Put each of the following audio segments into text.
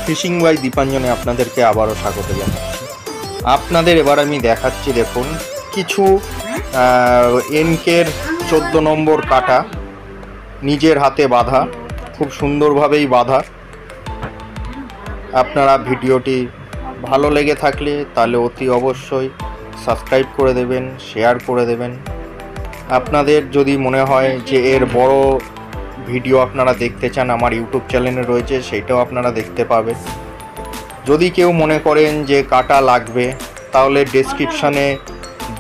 Fishing by দীপাঞ্জনে আপনাদেরকে আবারও স্বাগত জানাচ্ছি। আপনাদের এবার আমি দেখাচ্ছি, দেখুন কিছু এনকের 14 নম্বর কাটা, নিজের হাতে বাঁধা, খুব সুন্দরভাবেই বাঁধা। আপনারা ভিডিওটি ভালো লেগে থাকলে তাহলে অতি অবশ্যই সাবস্ক্রাইব করে দেবেন, শেয়ার করে দেবেন। আপনাদের যদি মনে হয় যে এর বড় ভিডিও আপনারা দেখতে চান, আমার ইউটিউব চ্যানেলে রয়েছে, সেইটাও আপনারা দেখতে পাবেন। যদি কেউ মনে করেন যে কাটা লাগবে, তাহলে ডেসক্রিপশানে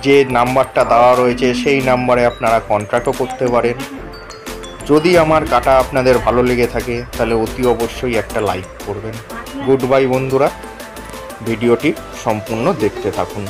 যে নাম্বারটা দেওয়া রয়েছে সেই নাম্বারে আপনারা কন্ট্যাক্টও করতে পারেন। যদি আমার কাটা আপনাদের ভালো লেগে থাকে তাহলে অতি অবশ্যই একটা লাইক করবেন। গুড বাই বন্ধুরা, ভিডিওটি সম্পূর্ণ দেখতে থাকুন।